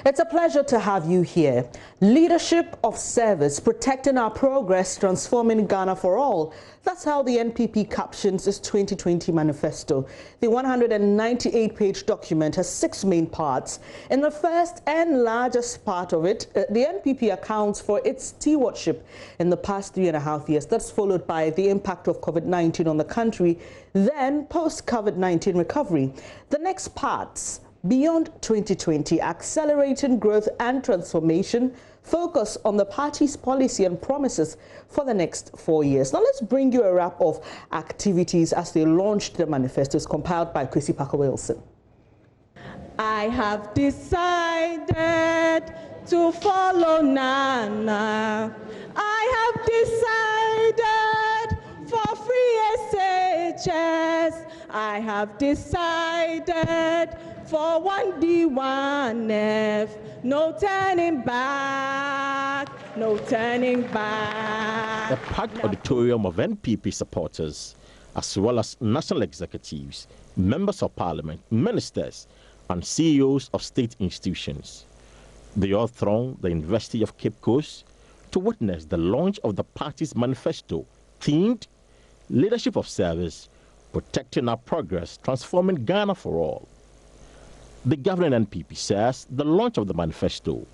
It's a pleasure to have you here. Leadership of service, protecting our progress, transforming Ghana for all. That's how the NPP captions its 2020 manifesto. The 198-page document has 6 main parts. In the first and largest part of it, the NPP accounts for its stewardship in the past 3.5 years. That's followed by the impact of COVID-19 on the country, then post-COVID-19 recovery. The next parts, beyond 2020, accelerating growth and transformation, focus on the party's policy and promises for the next 4 years. Now let's bring you a wrap of activities as they launched the manifestos, compiled by Kwesi Parker-Wilson. I have decided to follow Nana. I have decided for free SHS. I have decided for 1D1F, no turning back, no turning back. A packed auditorium of NPP supporters, as well as national executives, members of parliament, ministers, and CEOs of state institutions. They all thronged the University of Cape Coast to witness the launch of the party's manifesto, themed Leadership of Service, Protecting Our Progress, Transforming Ghana for All. The governing NPP says the launch of the manifesto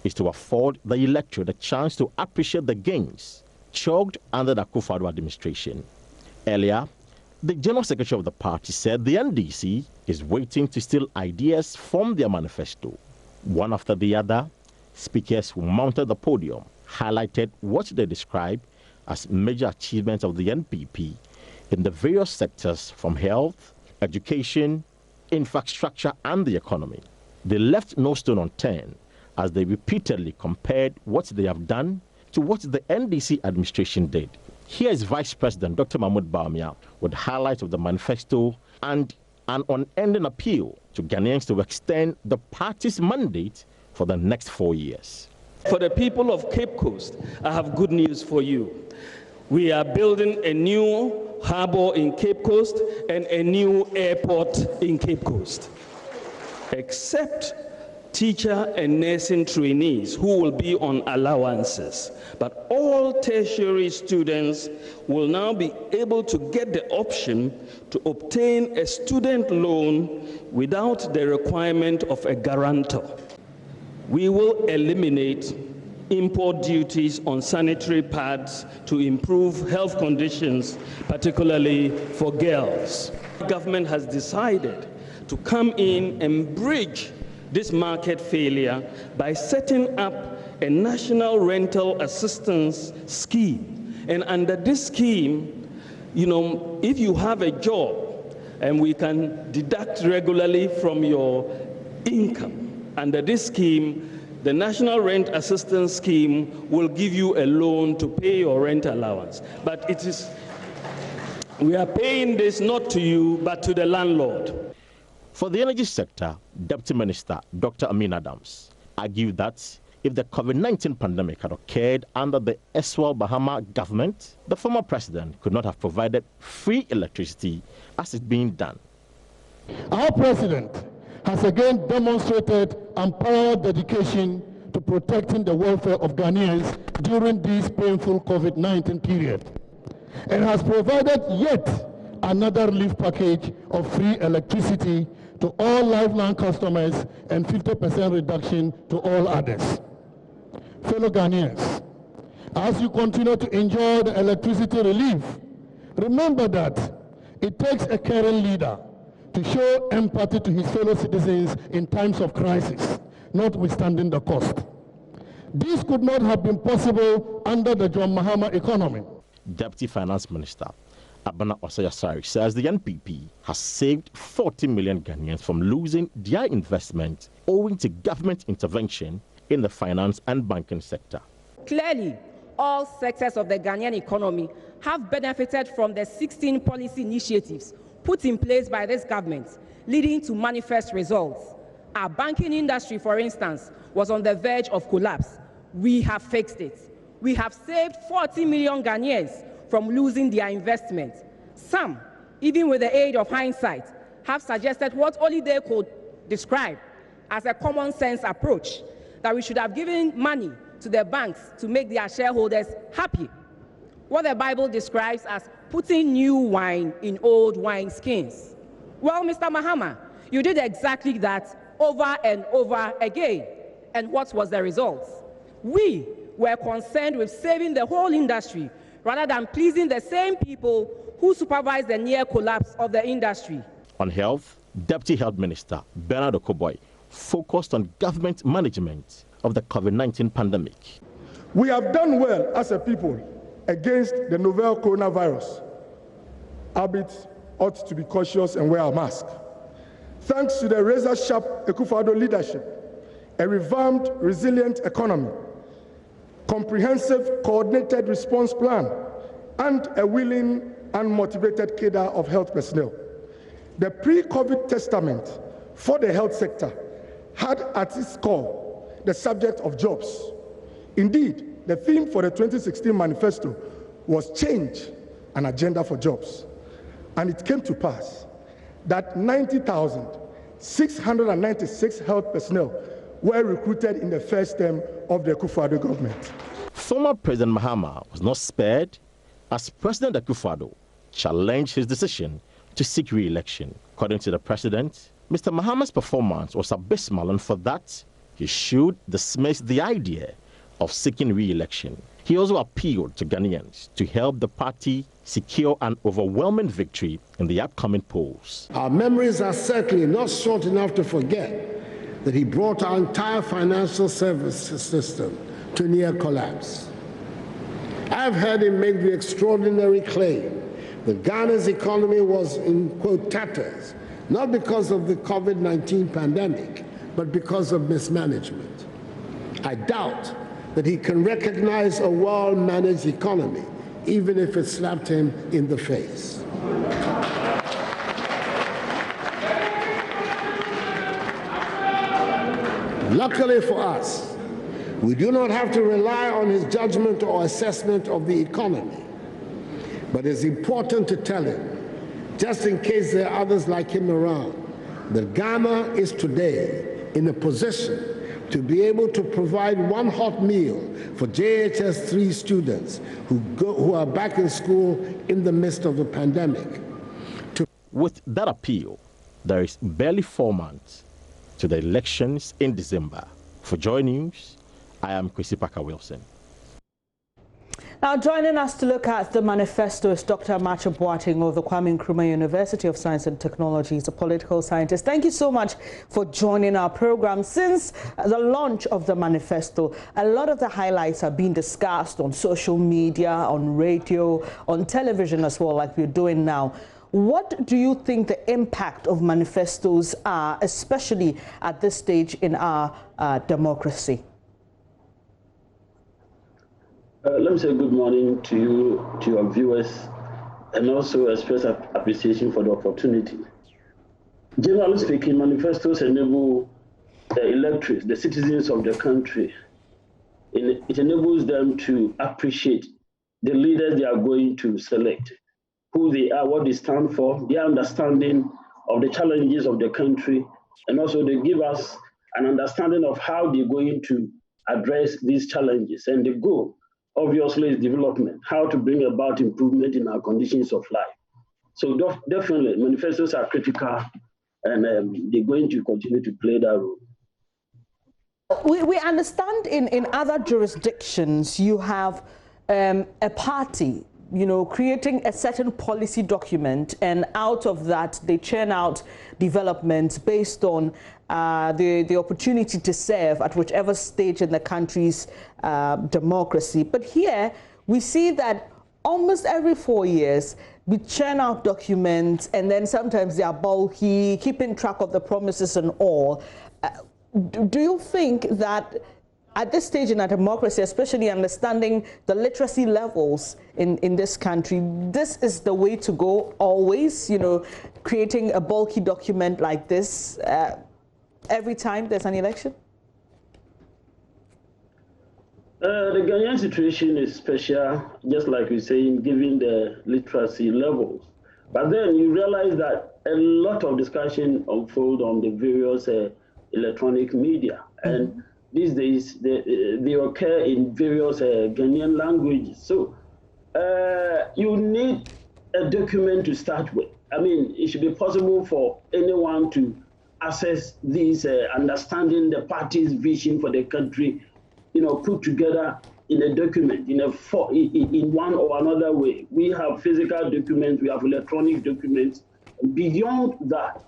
is to afford the electorate a chance to appreciate the gains chalked under the Akufo-Addo administration. Earlier, the General Secretary of the party said the NDC is waiting to steal ideas from their manifesto. One after the other, speakers who mounted the podium highlighted what they described as major achievements of the NPP in the various sectors from health, education, infrastructure, and the economy. They left no stone unturned as they repeatedly compared what they have done to what the NDC administration did. Here is Vice President Dr. Mahmoud Bawumia with highlights of the manifesto and an unending appeal to Ghanaians to extend the party's mandate for the next 4 years. For the people of Cape Coast, I have good news for you. We are building a new harbor in Cape Coast and a new airport in Cape Coast. Except teacher and nursing trainees who will be on allowances. But all tertiary students will now be able to get the option to obtain a student loan without the requirement of a guarantor. We will eliminate import duties on sanitary pads to improve health conditions, particularly for girls. The government has decided to come in and bridge this market failure by setting up a national rental assistance scheme. And under this scheme, if you have a job and we can deduct regularly from your income, under this scheme, the National Rent Assistance Scheme will give you a loan to pay your rent allowance. But we are paying this not to you, but to the landlord. For the energy sector, Deputy Minister Dr. Amin Adams argued that if the COVID-19 pandemic had occurred under the Eswell Bahama government, the former president could not have provided free electricity as is being done. Our president has again demonstrated unparalleled dedication to protecting the welfare of Ghanaians during this painful COVID-19 period, and has provided yet another relief package of free electricity to all lifeline customers and 50% reduction to all others. Fellow Ghanaians, as you continue to enjoy the electricity relief, remember that it takes a caring leader to show empathy to his fellow citizens in times of crisis, notwithstanding the cost. This could not have been possible under the John Mahama economy. Deputy Finance Minister Abana Osayasari says the NPP has saved 40 million Ghanaians from losing their investment owing to government intervention in the finance and banking sector. Clearly, all sectors of the Ghanaian economy have benefited from the 16 policy initiatives put in place by this government, leading to manifest results. Our banking industry, for instance, was on the verge of collapse. We have fixed it. We have saved 40 million Ghanaians from losing their investment. Some, even with the aid of hindsight, have suggested what only they could describe as a common sense approach, that we should have given money to the banks to make their shareholders happy. What the Bible describes as putting new wine in old wineskins. Well, Mr. Mahama, you did exactly that over and over again. And what was the result? We were concerned with saving the whole industry rather than pleasing the same people who supervise the near collapse of the industry. On health, Deputy Health Minister Bernard Okoboy focused on government management of the COVID-19 pandemic. We have done well as a people against the novel coronavirus, albeit ought to be cautious and wear a mask. Thanks to the razor-sharp Akufo-Addo leadership, a revamped, resilient economy, comprehensive, coordinated response plan, and a willing and motivated cadre of health personnel. The pre-COVID testament for the health sector had at its core the subject of jobs. Indeed, the theme for the 2016 manifesto was change, an agenda for jobs. And it came to pass that 90,696 health personnel were recruited in the first term of the Akufo-Addo government. Former President Mahama was not spared as President Akufo-Addo challenged his decision to seek re-election. According to the president, Mr. Mahama's performance was abysmal, and for that, he should dismiss the idea of seeking re-election. He also appealed to Ghanaians to help the party secure an overwhelming victory in the upcoming polls. Our memories are certainly not short enough to forget that he brought our entire financial services system to near collapse. I've heard him make the extraordinary claim that Ghana's economy was in, quote, tatters, not because of the COVID-19 pandemic, but because of mismanagement. I doubt that he can recognize a well-managed economy, even if it slapped him in the face. Luckily for us, we do not have to rely on his judgment or assessment of the economy. But it's important to tell him, just in case there are others like him around, that Ghana is today in a position to be able to provide one hot meal for JHS 3 students who are back in school in the midst of the pandemic. With that appeal, there is barely 4 months to the elections in December. For Joy News, I am Kwesi Parker Wilson. Now, joining us to look at the manifesto is Dr. Amacho Boateng of the Kwame Nkrumah University of Science and Technology. He's a political scientist. Thank you so much for joining our program. Since the launch of the manifesto, a lot of the highlights are being discussed on social media, on radio, on television as well, like we're doing now. What do you think the impact of manifestos are, especially at this stage in our democracy? Let me say good morning to you, to your viewers, and also express appreciation for the opportunity. Generally speaking, manifestos enable the electors, the citizens of the country. It enables them to appreciate the leaders they are going to select, who they are, what they stand for, their understanding of the challenges of the country, and also they give us an understanding of how they're going to address these challenges. And the goal, obviously, is development, how to bring about improvement in our conditions of life. So definitely, manifestos are critical, and they're going to continue to play that role. We understand in other jurisdictions you have a party, you know, creating a certain policy document, and out of that they churn out developments based on the opportunity to serve at whichever stage in the country's democracy. But here we see that almost every 4 years we churn out documents, and then sometimes they are bulky, keeping track of the promises and all. Do you think that at this stage in our democracy, especially understanding the literacy levels in this country, this is the way to go always, you know, creating a bulky document like this every time there's an election? The Ghanaian situation is special, just like you're saying, given the literacy levels. But then you realize that a lot of discussion unfold on the various electronic media. And these days, they occur in various Ghanaian languages. So you need a document to start with. I mean, it should be possible for anyone to access these, understanding the party's vision for the country, put together in a document, in one or another way. We have physical documents, we have electronic documents. Beyond that,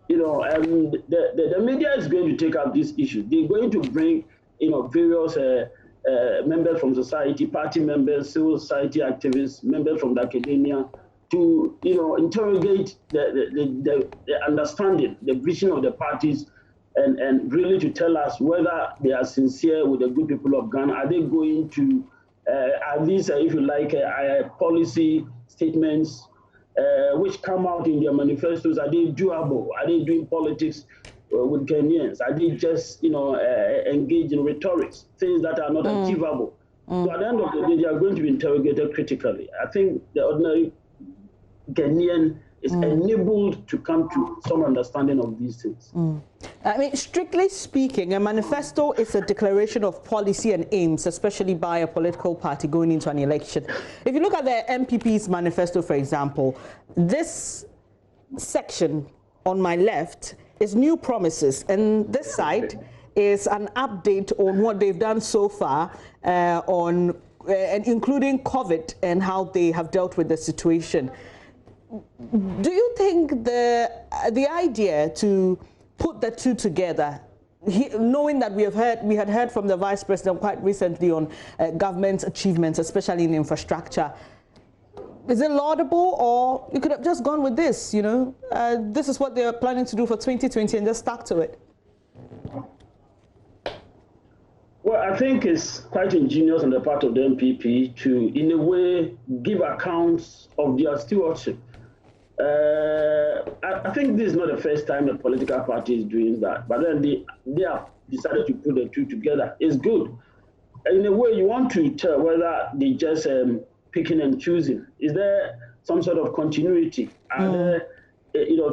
the media is going to take up this issue. They're going to bring, various members from society, party members, civil society activists, members from the academia, to interrogate the understanding, the vision of the parties, and really to tell us whether they are sincere with the good people of Ghana. Are they going to, are these, if you like, policy statements which come out in their manifestos, are they doable? Are they doing politics with Ghanaians? Are they just, engaged in rhetoric, things that are not achievable? So at the end of the day, they are going to be interrogated critically. I think the ordinary Ghanaian is enabled to come to some understanding of these things. I mean, strictly speaking, a manifesto is a declaration of policy and aims, especially by a political party going into an election. If you look at the MPP's manifesto, for example, this section on my left is new promises, and this side is an update on what they've done so far and including COVID and how they have dealt with the situation. Do you think the idea to put the two together, knowing that we had heard from the Vice President quite recently on government achievements, especially in infrastructure, is it laudable, or you could have just gone with this? This is what they are planning to do for 2020 and just stuck to it? Well, I think it's quite ingenious on the part of the MPP to, in a way, give accounts of their stewardship. I think this is not the first time a political party is doing that, but then they have decided to put the two together. It's good. In a way, you want to tell whether they just picking and choosing. Is there some sort of continuity? Are there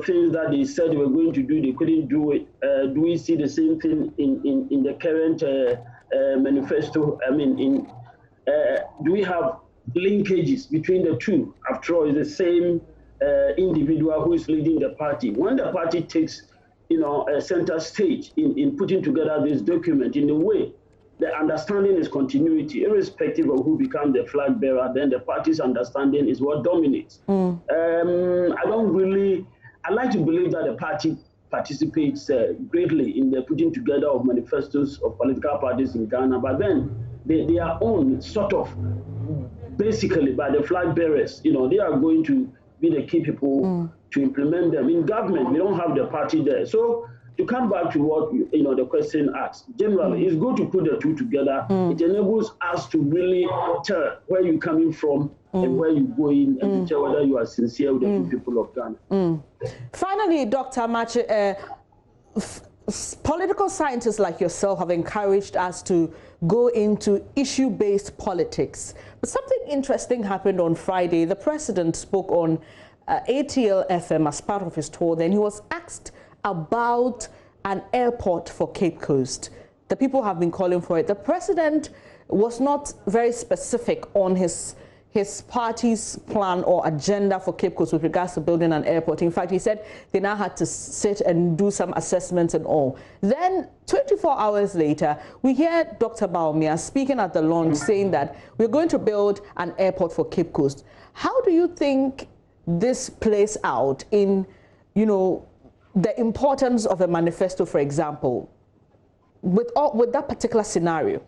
things that they said they were going to do, they couldn't do it? Do we see the same thing in the current manifesto? I mean, do we have linkages between the two? After all, it's the same individual who is leading the party. When the party takes, a center stage in putting together this document, in a way, the understanding is continuity, irrespective of who becomes the flag bearer. Then the party's understanding is what dominates. I like to believe that the party participates greatly in the putting together of manifestos of political parties in Ghana, but then they are owned sort of basically by the flag bearers. They are going to be the key people to implement them. In government, we don't have the party there. So to come back to what the question asked, generally, it's good to put the two together. It enables us to really tell where you're coming from and where you're going, and to tell whether you are sincere with the good people of Ghana. Finally, Dr. Amache, political scientists like yourself have encouraged us to go into issue-based politics. But something interesting happened on Friday. The president spoke on ATL FM as part of his tour. Then he was asked about an airport for Cape Coast. The people have been calling for it. The president was not very specific on his party's plan or agenda for Cape Coast with regards to building an airport. In fact, he said they now had to sit and do some assessments and all. Then 24 hours later, we hear Dr. Baumia speaking at the launch saying that we're going to build an airport for Cape Coast. How do you think this plays out in, the importance of a manifesto, for example, with that particular scenario?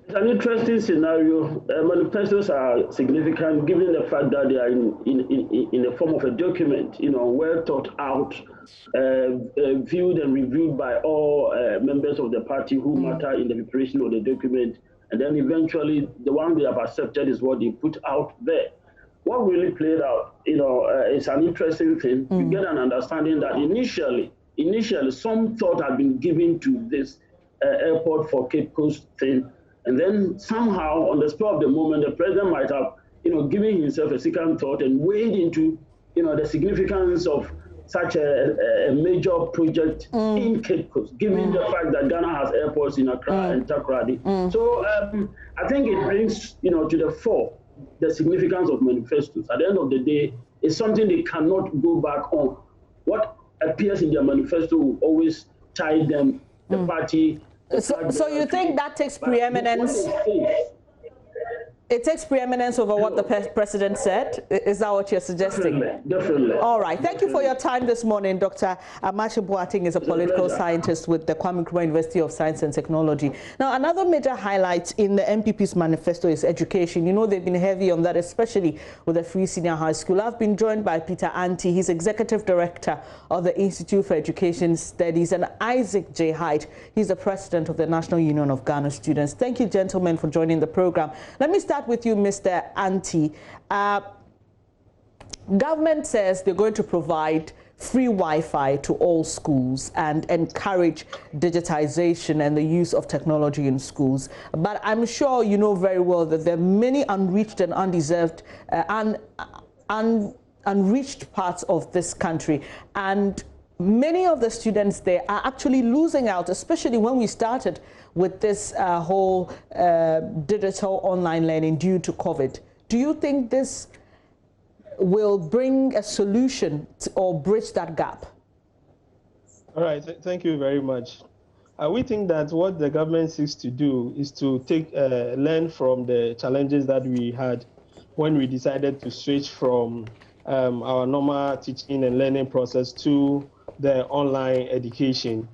It's an interesting scenario. Manifestos are significant given the fact that they are in the form of a document, well thought out, viewed and reviewed by all members of the party who matter in the preparation of the document. And then eventually the one they have accepted is what they put out there. What really played out, is an interesting thing. You get an understanding that initially some thought had been given to this airport for Cape Coast thing. And then somehow, on the spur of the moment, the president might have, given himself a second thought and weighed into, the significance of such a major project in Cape Coast, given the fact that Ghana has airports in Accra and Takoradi. So I think it brings, to the fore the significance of manifestos. At the end of the day, it's something they cannot go back on. What appears in their manifesto will always tie them, the party. So you think that takes preeminence? It takes preeminence over what the president said? Is that what you're suggesting? Definitely. All right. Thank you for your time this morning. Dr. Amashe Boateng is a political scientist with the Kwame Nkrumah University of Science and Technology. Now, another major highlight in the MPP's manifesto is education. You know, they've been heavy on that, especially with the Free Senior High School. I've been joined by Peter Anti. He's Executive Director of the Institute for Education Studies, and Isaac J. Hyde. He's the President of the National Union of Ghana Students. Thank you, gentlemen, for joining the program. Let me start with you, Mr. Anti. Government says they're going to provide free Wi-Fi to all schools and encourage digitization and the use of technology in schools. But I'm sure you know very well that there are many unreached and undeserved, unreached parts of this country. And many of the students there are actually losing out, especially when we started with this whole digital online learning due to COVID. Do you think this will bring a solution or bridge that gap? All right, thank you very much. We think that what the government seeks to do is to learn from the challenges that we had when we decided to switch from our normal teaching and learning process to the online education.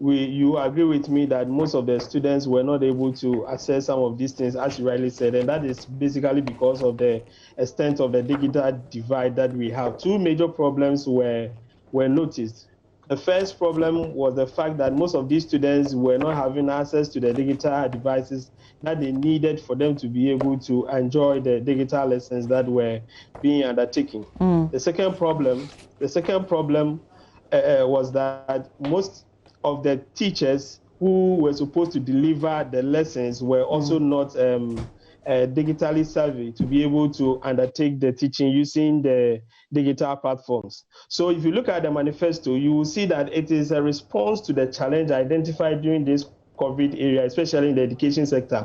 You agree with me that most of the students were not able to access some of these things, as you rightly said, and that is basically because of the extent of the digital divide that we have. Two major problems were noticed. The first problem was the fact that most of these students were not having access to the digital devices that they needed for them to be able to enjoy the digital lessons that were being undertaken. The second problem was that most of the teachers who were supposed to deliver the lessons were also not digitally savvy to be able to undertake the teaching using the digital platforms. So if you look at the manifesto, you will see that it is a response to the challenge identified during this COVID area, especially in the education sector,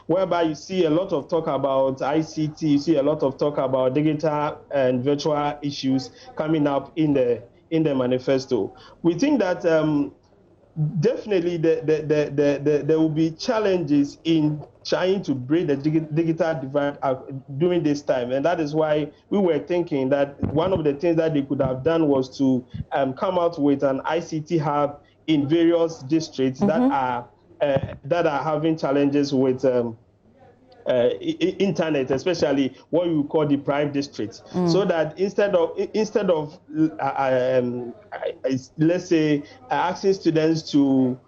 whereby you see a lot of talk about ICT, you see a lot of talk about digital and virtual issues coming up in the manifesto. We think that definitely there will be challenges in trying to bridge the digital divide during this time, and that is why we were thinking that one of the things that they could have done was to come out with an ICT hub in various districts that are having challenges with internet, especially what you call the prime districts, so that instead of let's say asking students to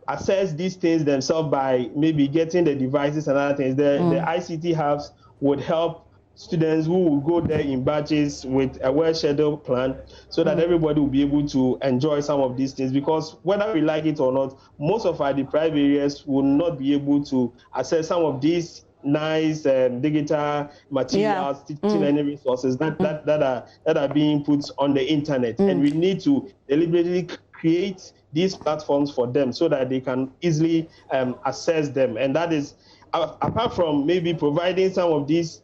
access these things themselves by maybe getting the devices and other things, the ICT hubs would help students who will go there in batches with a well-scheduled plan, so that everybody will be able to enjoy some of these things. Because whether we like it or not, most of our deprived areas will not be able to access some of these nice digital materials, teaching learning resources that are being put on the internet. And we need to deliberately create these platforms for them so that they can easily access them. And that is, apart from maybe providing some of these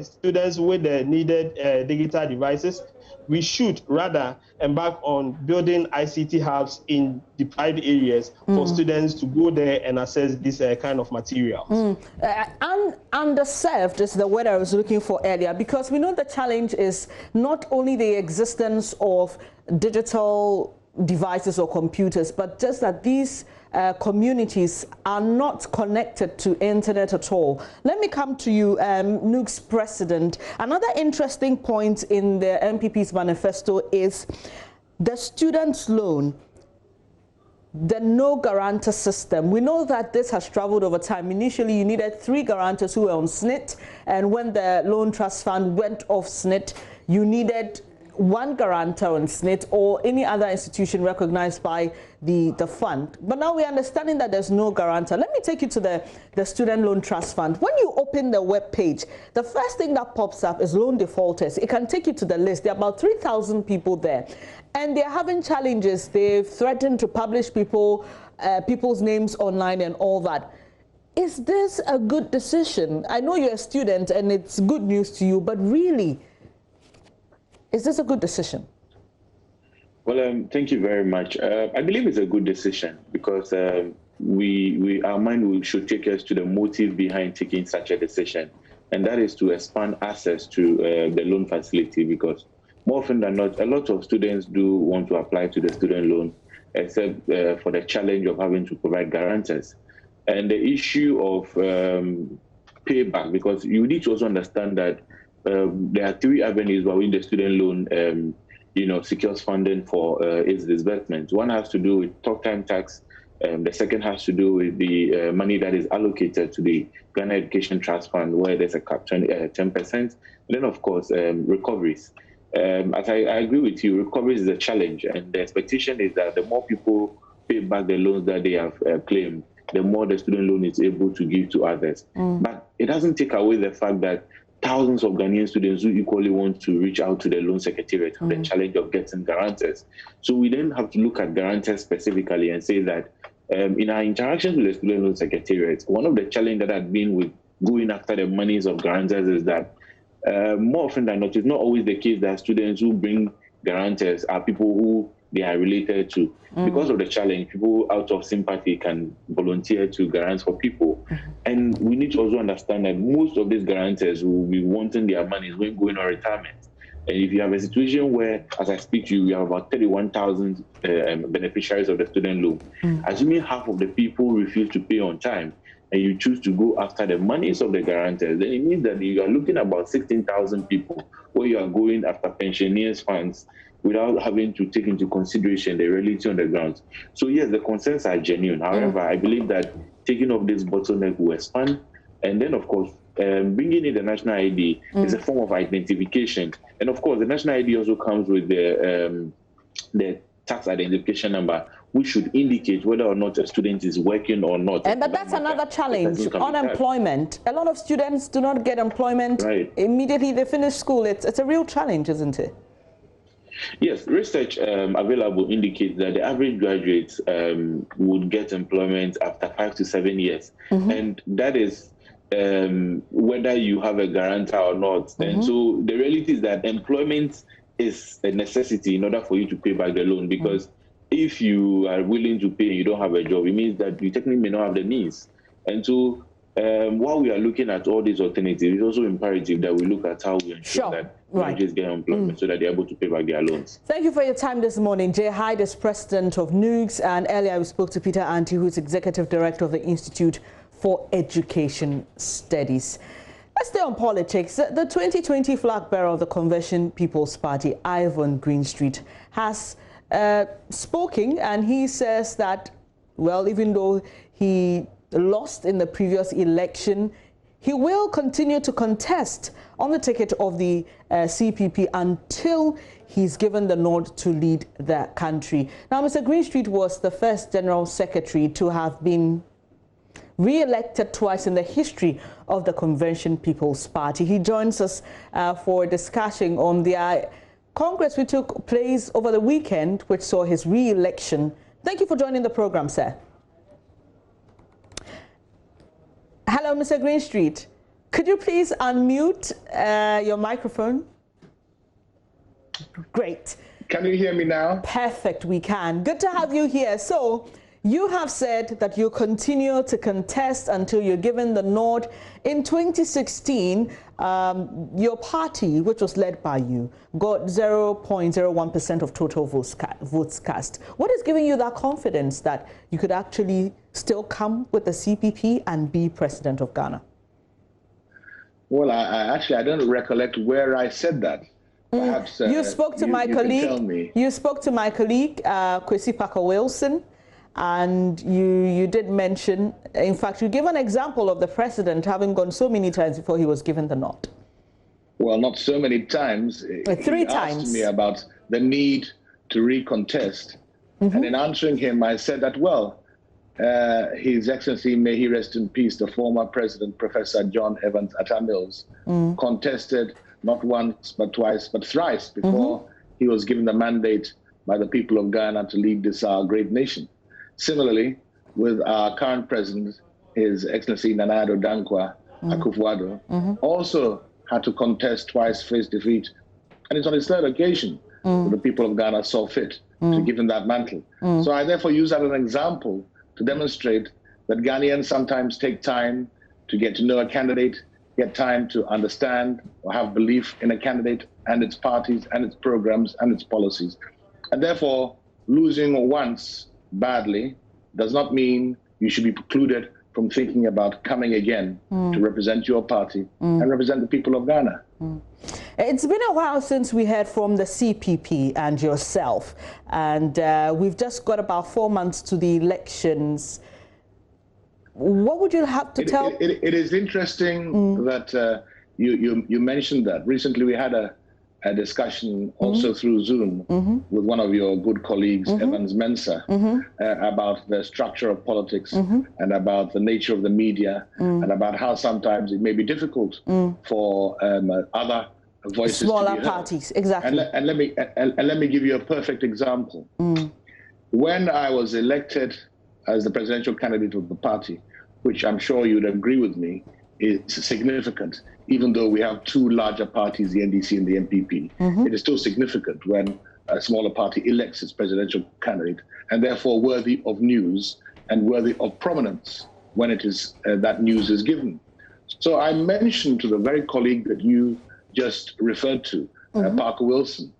students with the needed digital devices, we should rather embark on building ICT hubs in deprived areas for students to go there and access this kind of materials. Underserved is the word I was looking for earlier, because we know the challenge is not only the existence of digital devices or computers, but just that these communities are not connected to internet at all. Let me come to you, NUG's president. Another interesting point in the MPP's manifesto is the student loan, the no guarantor system. We know that this has traveled over time. Initially, you needed 3 guarantors who were on SNIT, and when the Loan Trust Fund went off SNIT, you needed one guarantor on SNIT or any other institution recognized by the fund. But now we're understanding that there's no guarantor. Let me take you to the Student Loan Trust Fund. When you open the web page, the first thing that pops up is loan defaulters. It can take you to the list. There are about 3,000 people there. And they're having challenges. They've threatened to publish people's names online and all that. Is this a good decision? I know you're a student and it's good news to you, but really, is this a good decision? Well, thank you very much. I believe it's a good decision because our mind should take us to the motive behind taking such a decision, and that is to expand access to the loan facility, because more often than not, a lot of students do want to apply to the student loan, except for the challenge of having to provide guarantors. And the issue of payback, because you need to also understand that there are three avenues by which the student loan secures funding for its disbursement. One has to do with talk time tax. The second has to do with the money that is allocated to the Ghana Education Trust Fund, where there's a cap 10%. And then, of course, recoveries. As I agree with you, recoveries is a challenge, and the expectation is that the more people pay back the loans that they have claimed, the more the student loan is able to give to others. But it doesn't take away the fact that thousands of Ghanaian students who equally want to reach out to the loan secretariat have the challenge of getting guarantors. So we then have to look at guarantors specifically and say that in our interactions with the student loan secretariat, one of the challenges that had been with going after the monies of guarantors is that more often than not, it's not always the case that students who bring guarantors are people who they are related to. Because of the challenge, people out of sympathy can volunteer to guarantee for people. And we need to also understand that most of these guarantors will be wanting their money when going on retirement. And if you have a situation where, as I speak to you, we have about 31,000 beneficiaries of the student loan, assuming half of the people refuse to pay on time, and you choose to go after the monies of the guarantors, then it means that you are looking at about 16,000 people where you are going after pensioners' funds without having to take into consideration the reality on the ground. So yes, the concerns are genuine. However, I believe that taking off this bottleneck will expand. And then, of course, bringing in the national ID is a form of identification. And of course, the national ID also comes with the tax identification number, which should indicate whether or not a student is working or not. But that's another challenge, unemployment. A lot of students do not get employment immediately they finish school. It's a real challenge, isn't it? Yes, research available indicates that the average graduate would get employment after 5 to 7 years. And that is whether you have a guarantor or not. And so the reality is that employment is a necessity in order for you to pay back the loan, because if you are willing to pay and you don't have a job, it means that you technically may not have the means. And so while we are looking at all these alternatives, it's also imperative that we look at how we ensure that graduates get employment so that they're able to pay back their loans. Thank you for your time this morning. Jay Hyde is president of NUGS, and earlier we spoke to Peter Anti, who is executive director of the Institute for Education Studies. Let's stay on politics. The 2020 flag bearer of the Convention People's Party, Ivor Greenstreet, has spoken, and he says that, well, even though he lost in the previous election, he will continue to contest on the ticket of the CPP until he's given the nod to lead the country. Now, Mr. Greenstreet was the first General Secretary to have been re-elected twice in the history of the Convention People's Party. He joins us for a discussion on the Congress which took place over the weekend, which saw his re-election. Thank you for joining the program, sir. Hello, Mr. Greenstreet. Could you please unmute your microphone? Great. Can you hear me now? Perfect, we can. Good to have you here. So, you have said that you continue to contest until you're given the nod. In 2016, your party, which was led by you, got 0.01% of total votes cast. What is giving you that confidence that you could actually still come with the CPP and be president of Ghana? Well, I don't recollect where I said that. Perhaps you spoke to my colleague. You spoke to my colleague, Kwesi Parker-Wilson. And you did mention, in fact, you gave an example of the president having gone so many times before he was given the nod. Well, not so many times. 3 times. He asked me about the need to recontest. And in answering him, I said that, well, His Excellency, may he rest in peace, the former President, Professor John Evans Atta Mills, contested not once, but twice, but thrice before he was given the mandate by the people of Ghana to lead this great nation. Similarly, with our current president, His Excellency Nana Addo Dankwa Akufo-Addo, also had to contest twice, face defeat. And it's on his third occasion that the people of Ghana saw fit to give him that mantle. So I therefore use that as an example to demonstrate that Ghanaians sometimes take time to get to know a candidate, get time to understand or have belief in a candidate and its parties and its programs and its policies. And therefore, losing once badly does not mean you should be precluded from thinking about coming again to represent your party and represent the people of Ghana. It's been a while since we heard from the CPP and yourself, and we've just got about 4 months to the elections. What would you have to tell? It is interesting that you mentioned that. Recently we had a discussion also through Zoom with one of your good colleagues, Evans Mensah, about the structure of politics and about the nature of the media and about how sometimes it may be difficult for other voices smaller to be heard. parties, exactly. And let me give you a perfect example. When I was elected as the presidential candidate of the party, which I'm sure you'd agree with me, is significant, even though we have 2 larger parties, the NDC and the NPP. It is still significant when a smaller party elects its presidential candidate, and therefore worthy of news and worthy of prominence when it is that news is given. So I mentioned to the very colleague that you just referred to, Parker Wilson,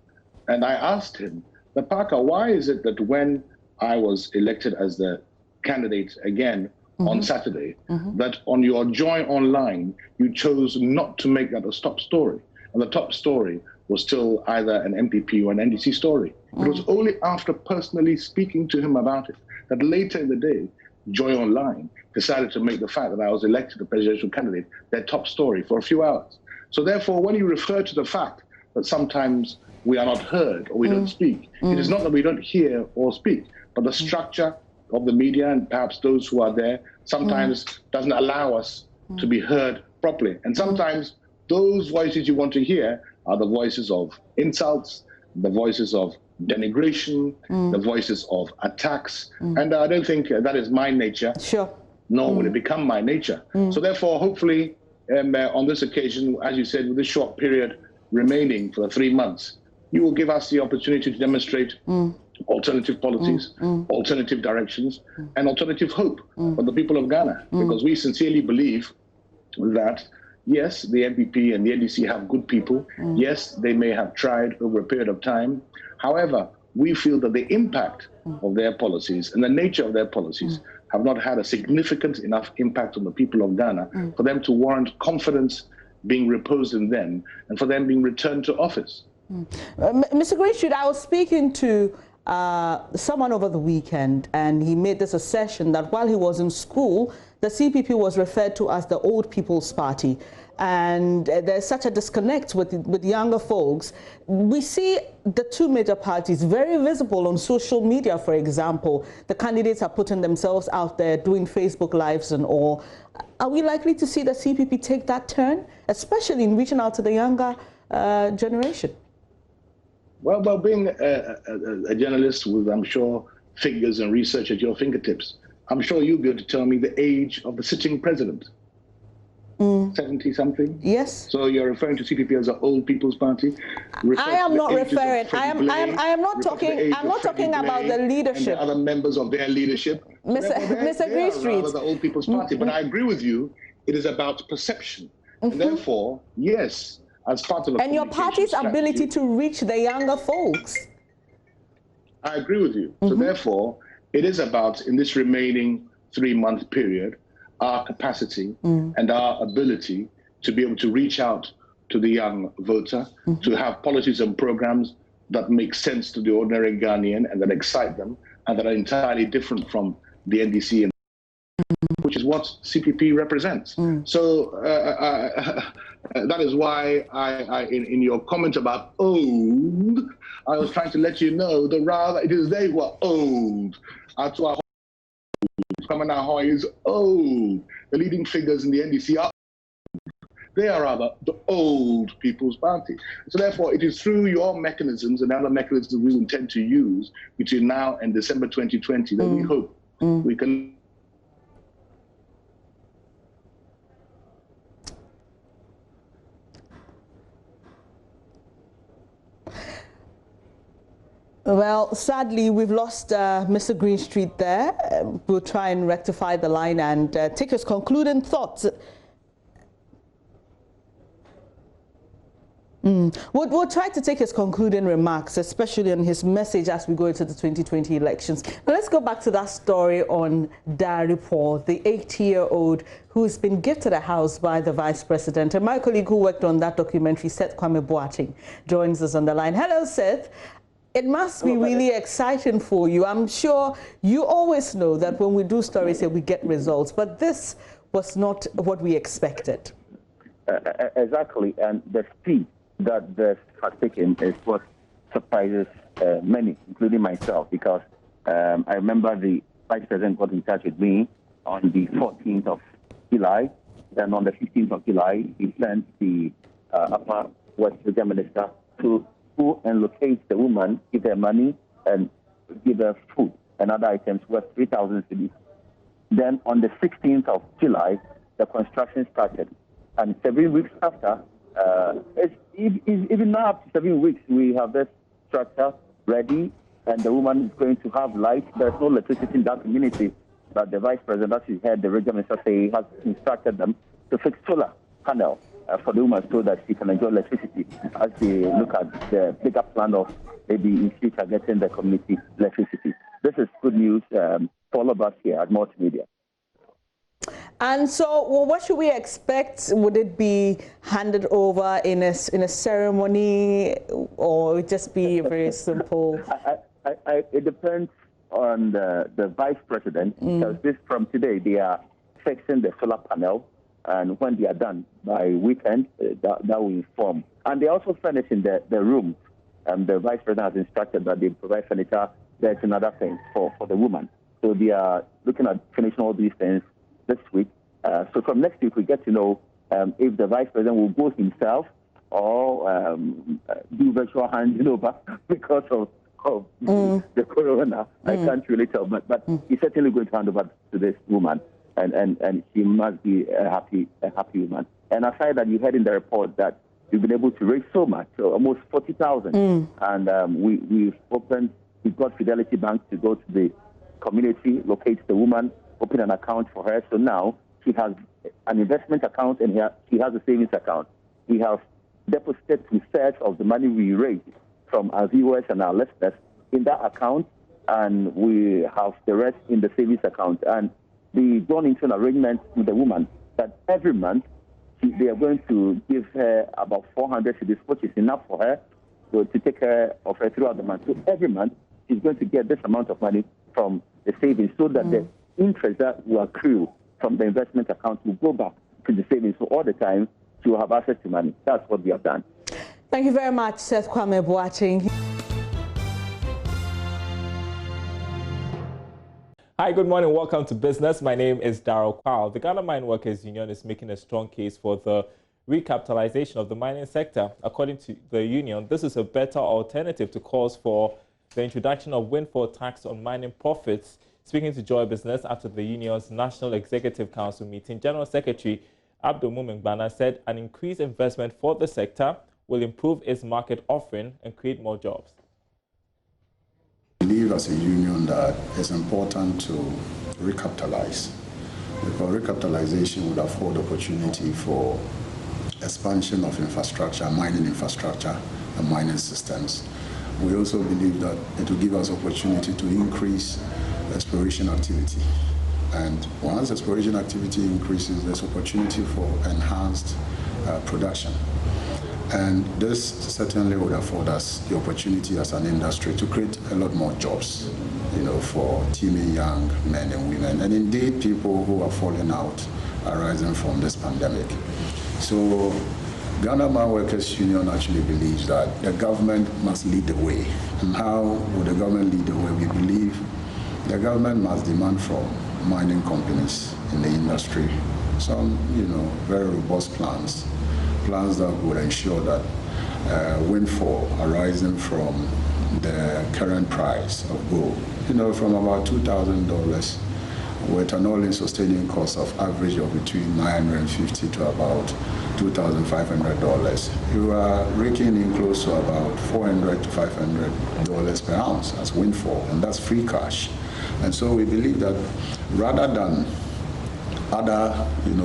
and I asked him, Parker, why is it that when I was elected as the candidate again on Saturday, that on your Joy Online, you chose not to make that a top story. And the top story was still either an MPP or an NDC story. It was only after personally speaking to him about it that later in the day, Joy Online decided to make the fact that I was elected the presidential candidate their top story for a few hours. So therefore, when you refer to the fact that sometimes we are not heard or we don't speak, it is not that we don't hear or speak, but the structure of the media and perhaps those who are there sometimes doesn't allow us to be heard properly. And sometimes those voices you want to hear are the voices of insults, the voices of denigration, the voices of attacks. And I don't think that is my nature, nor will it become my nature. So therefore, hopefully, on this occasion, as you said, with this short period remaining for the 3 months, you will give us the opportunity to demonstrate alternative policies, alternative directions, and alternative hope for the people of Ghana. Because we sincerely believe that, yes, the NPP and the NDC have good people. Yes, they may have tried over a period of time. However, we feel that the impact of their policies and the nature of their policies have not had a significant enough impact on the people of Ghana for them to warrant confidence being reposed in them and for them being returned to office. Mr. Greenstreet, I was speaking to someone over the weekend, and he made this assertion that while he was in school, the CPP was referred to as the old people's party, and there's such a disconnect with younger folks. We see the 2 major parties very visible on social media, for example. The candidates are putting themselves out there, doing Facebook Lives and all. Are we likely to see the CPP take that turn, especially in reaching out to the younger generation? Well, being a journalist with, I'm sure, figures and research at your fingertips, I'm sure you'll be able to tell me the age of the sitting president. 70-something? Yes. So you're referring to CPP as an old people's party? I am not referring. I am not talking. I'm not talking about the leadership. And the other members of their leadership. Mr. Greenstreet. The old people's party. But I agree with you. It is about perception. And therefore, yes, as part of and your party's ability to reach the younger folks. I agree with you. So therefore, it is about, in this remaining 3-month period, our capacity and our ability to be able to reach out to the young voter, to have policies and programs that make sense to the ordinary Ghanaian and that excite them and that are entirely different from the NDC, and which which is what CPP represents. So that is why in your comment about old, I was trying to let you know that rather it is they who are old. Kamana is old. The leading figures in the NDC are they are rather the old People's Party. So therefore, it is through your mechanisms and other mechanisms we intend to use between now and December 2020 that we hope we can. Well, sadly, we've lost Mr. Greenstreet there. We'll try and rectify the line and take his concluding thoughts. We'll try to take his concluding remarks, especially on his message as we go into the 2020 elections. But let's go back to that story on Dari Poga, the 80-year-old who's been gifted a house by the Vice President. And my colleague who worked on that documentary, Seth Kwame Boateng, joins us on the line. Hello, Seth. It must be really exciting for you. I'm sure you always know that when we do stories here, we get results. But this was not what we expected. Exactly. And the speed that this has taken is what surprises many, including myself, because I remember the Vice President got in touch with me on the 14th of July. Then on the 15th of July, he sent the Upper West Region Minister to go and locate the woman, give her money, and give her food and other items worth 3,000 cedis. Then on the 16th of July, the construction started. And 7 weeks after, even now after 7 weeks, we have this structure ready, and the woman is going to have light. There's no electricity in that community, but the Vice President, as you heard the regional minister say, has instructed them to fix solar panel for the woman so that she can enjoy electricity as they look at the bigger plan of maybe in future getting the community electricity. This is good news for all of us here at Multimedia. And so, well, what should we expect? Would it be handed over in a ceremony, or just be very simple? It depends on the Vice President, because this from today they are fixing the solar panel, and when they are done by weekend, that will inform. And they're also furnishing the rooms. The Vice President has instructed that they provide furniture. That's another thing for the woman. So they are looking at finishing all these things this week. So from next week, we get to know if the Vice President will go himself or do virtual handing over because of the corona. I can't really tell, but he's certainly going to hand over to this woman, and she must be a happy woman. And aside that, you heard in the report that we've been able to raise so much, so almost 40,000, and we've got Fidelity Bank to go to the community, locate the woman, open an account for her. So now she has an investment account and she has a savings account. We have deposited 2/3 of the money we raised from our viewers and our listeners in that account, and we have the rest in the savings account. And we've gone into an arrangement with the woman that every month they are going to give her about 400 cedis, which is enough for her to take care of her throughout the month. So every month she's going to get this amount of money from the savings, so that the interest that will accrue from the investment account will go back to the savings. So all the time she will have access to money. That's what we have done. Thank you very much, Seth Kwame Boateng. Hi, good morning. Welcome to Business. My name is Dari Poga. The Ghana Mine Workers Union is making a strong case for the recapitalization of the mining sector. According to the union, this is a better alternative to calls for the introduction of windfall tax on mining profits. Speaking to Joy Business after the union's National Executive Council meeting, General Secretary Abdul Mumingbana said an increased investment for the sector will improve its market offering and create more jobs. We believe as a union that it's important to recapitalize, because recapitalization would afford opportunity for expansion of infrastructure, mining infrastructure and mining systems. We also believe that it will give us opportunity to increase exploration activity. And once exploration activity increases, there's opportunity for enhanced production. And this certainly would afford us the opportunity as an industry to create a lot more jobs, for teeming young men and women, and indeed people who are falling out arising from this pandemic. So Ghana Mine Workers Union actually believes that the government must lead the way. And how would the government lead the way? We believe the government must demand from mining companies in the industry some, very robust plans that would ensure that windfall arising from the current price of gold, from about $2,000 with an all-in sustaining cost of average of between $950 to about $2,500. You are raking in close to about $400 to $500 per ounce as windfall, and that's free cash. And so we believe that rather than other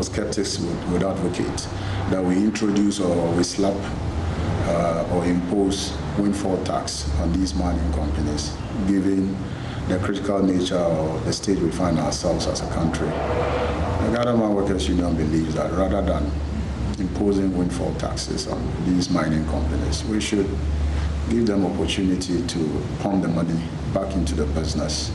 skeptics would advocate that we introduce or we slap or impose windfall tax on these mining companies, given the critical nature of the state we find ourselves as a country. The Ghana Mine Workers Union believes that rather than imposing windfall taxes on these mining companies, we should give them opportunity to pump the money back into the business.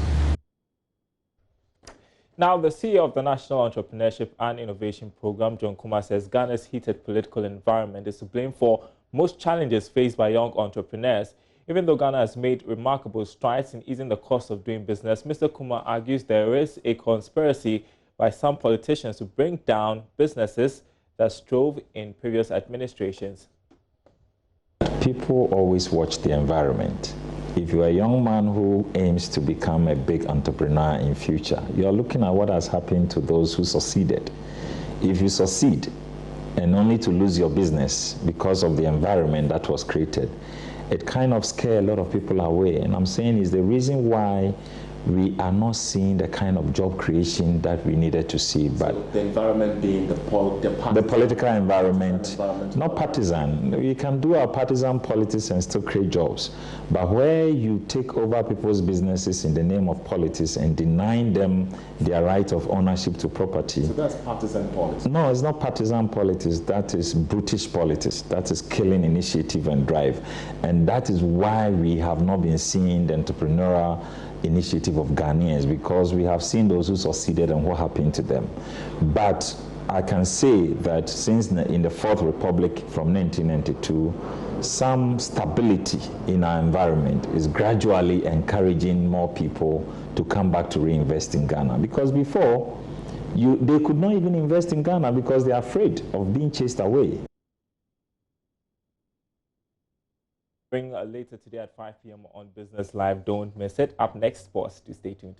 Now, the CEO of the National Entrepreneurship and Innovation Program, John Kuma, says Ghana's heated political environment is to blame for most challenges faced by young entrepreneurs. Even though Ghana has made remarkable strides in easing the cost of doing business, Mr. Kuma argues there is a conspiracy by some politicians to bring down businesses that strove in previous administrations. People always watch the environment. If you're a young man who aims to become a big entrepreneur in future, you're looking at what has happened to those who succeeded. If you succeed and only to lose your business because of the environment that was created, it kind of scares a lot of people away. And I'm saying is the reason why we are not seeing the kind of job creation that we needed to see. But so the environment being the political environment, not partisan. We can do our partisan politics and still create jobs. But where you take over people's businesses in the name of politics and denying them their right of ownership to property. So that's partisan politics? No, it's not partisan politics. That is brutish politics. That is killing initiative and drive. And that is why we have not been seeing the entrepreneurial initiative of Ghanaians, because we have seen those who succeeded and what happened to them. But I can say that since in the Fourth Republic from 1992, some stability in our environment is gradually encouraging more people to come back to reinvest in Ghana. Because before, they could not even invest in Ghana because they're afraid of being chased away. Later today at 5 p.m. on Business Live. Don't miss it. Up next, sports. Stay tuned.